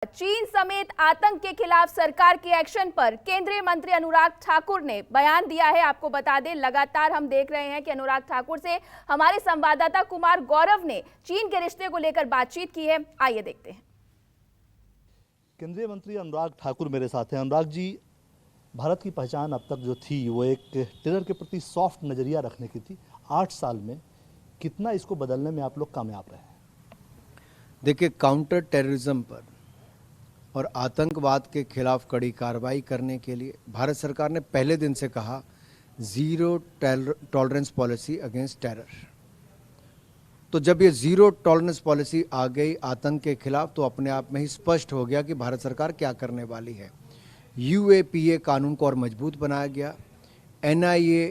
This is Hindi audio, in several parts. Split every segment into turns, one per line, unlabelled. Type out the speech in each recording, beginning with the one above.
चीन समेत आतंक के खिलाफ सरकार के एक्शन पर केंद्रीय मंत्री अनुराग ठाकुर ने बयान दिया है। आपको बता दें, लगातार हम देख रहे हैं कि अनुराग ठाकुर से हमारे संवाददाता कुमार गौरव ने चीन के रिश्ते को लेकर बातचीत की है। आइए देखते हैं।
केंद्रीय मंत्री अनुराग ठाकुर मेरे साथ हैं। अनुराग जी, भारत की पहचान अब तक जो थी वो एक टेरर के प्रति सॉफ्ट नज़रिया रखने की थी। 8 साल में कितना इसको बदलने में आप लोग कामयाब रहे हैं?
देखिए, काउंटर टेररिज्म पर और आतंकवाद के खिलाफ कड़ी कार्रवाई करने के लिए भारत सरकार ने पहले दिन से कहा zero tolerance policy against terror. तो जब ये ज़ीरो टॉलरेंस पॉलिसी आ गई आतंक के खिलाफ, तो अपने आप में ही स्पष्ट हो गया कि भारत सरकार क्या करने वाली है। UAPA कानून को और मजबूत बनाया गया। NIA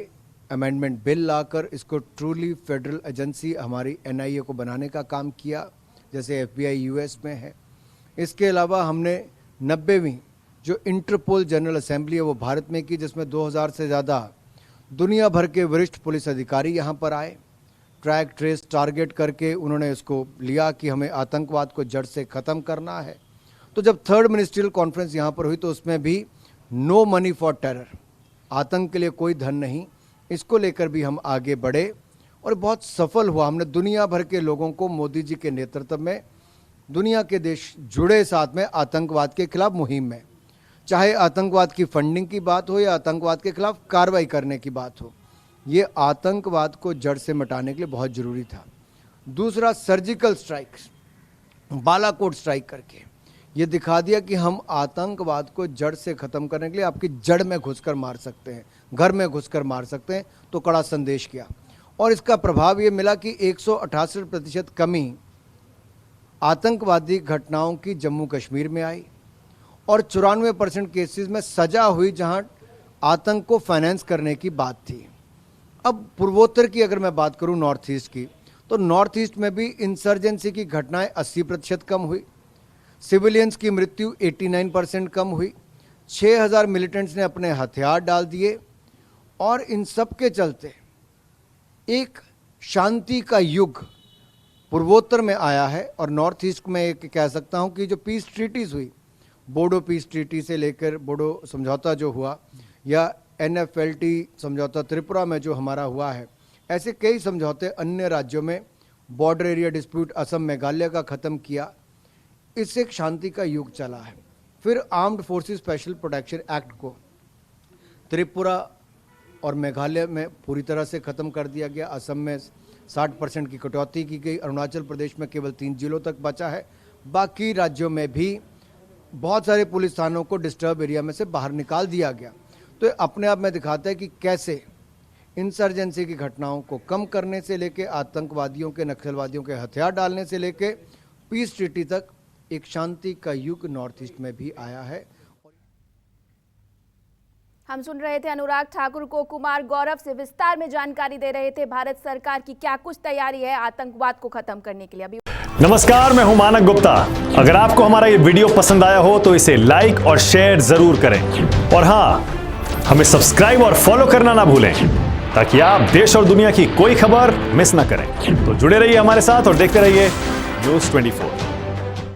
अमेंडमेंट बिल लाकर इसको ट्रूली फेडरल एजेंसी हमारी NIA को बनाने का काम किया, जैसे FBI US में है। इसके अलावा हमने 90वीं जो इंटरपोल जनरल असेंबली है वो भारत में की, जिसमें 2000 से ज़्यादा दुनिया भर के वरिष्ठ पुलिस अधिकारी यहाँ पर आए। ट्रैक ट्रेस टारगेट करके उन्होंने इसको लिया कि हमें आतंकवाद को जड़ से ख़त्म करना है। तो जब 3rd मिनिस्ट्रियल कॉन्फ्रेंस यहाँ पर हुई तो उसमें भी नो मनी फॉर टेरर, आतंक के लिए कोई धन नहीं, इसको लेकर भी हम आगे बढ़े और बहुत सफल हुआ। हमने दुनिया भर के लोगों को मोदी जी के नेतृत्व में दुनिया के देश जुड़े साथ में आतंकवाद के खिलाफ मुहिम में, चाहे आतंकवाद की फंडिंग की बात हो या आतंकवाद के खिलाफ कार्रवाई करने की बात हो। ये आतंकवाद को जड़ से मिटाने के लिए बहुत ज़रूरी था। दूसरा, सर्जिकल स्ट्राइक, बालाकोट स्ट्राइक करके ये दिखा दिया कि हम आतंकवाद को जड़ से ख़त्म करने के लिए आपकी जड़ में घुसकर मार सकते हैं, घर में घुसकर मार सकते हैं। तो कड़ा संदेश किया और इसका प्रभाव ये मिला कि 168% कमी आतंकवादी घटनाओं की जम्मू कश्मीर में आई और 94% केसेस में सजा हुई जहां आतंक को फाइनेंस करने की बात थी। अब पूर्वोत्तर की अगर मैं बात करूं, नॉर्थ ईस्ट की, तो नॉर्थ ईस्ट में भी इंसर्जेंसी की घटनाएं 80% कम हुई, सिविलियंस की मृत्यु 89% कम हुई, 6000 मिलिटेंट्स ने अपने हथियार डाल दिए और इन सब के चलते एक शांति का युग पूर्वोत्तर में आया है। और नॉर्थ ईस्ट में एक कह सकता हूं कि जो पीस ट्रीटीज़ हुई, बोडो पीस ट्रीटी से लेकर बोडो समझौता जो हुआ या NFLT समझौता त्रिपुरा में जो हमारा हुआ है, ऐसे कई समझौते अन्य राज्यों में, border area dispute Assam Meghalaya का ख़त्म किया। इससे एक शांति का युग चला है। फिर armed forces special protection act को त्रिपुरा और मेघालय में पूरी तरह से ख़त्म कर दिया गया। असम में 60% की कटौती की गई। अरुणाचल प्रदेश में केवल 3 जिलों तक बचा है। बाकी राज्यों में भी बहुत सारे पुलिस थानों को डिस्टर्ब एरिया में से बाहर निकाल दिया गया। तो ये अपने आप में दिखाता है कि कैसे इंसर्जेंसी की घटनाओं को कम करने से लेके आतंकवादियों के, नक्सलवादियों के हथियार डालने से लेके पीस ट्रीटी तक एक शांति का युग नॉर्थ ईस्ट में भी आया है।
हम सुन रहे थे अनुराग ठाकुर को। कुमार गौरव से विस्तार में जानकारी दे रहे थे भारत सरकार की क्या कुछ तैयारी है आतंकवाद को खत्म करने के लिए। अभी
नमस्कार, मैं हूं मानक गुप्ता। अगर आपको हमारा ये वीडियो पसंद आया हो तो इसे लाइक और शेयर जरूर करें और हां, हमें सब्सक्राइब और फॉलो करना ना भूलें ताकि आप देश और दुनिया की कोई खबर मिस ना करें। तो जुड़े रहिए हमारे साथ और देखते रहिए न्यूज़ 24।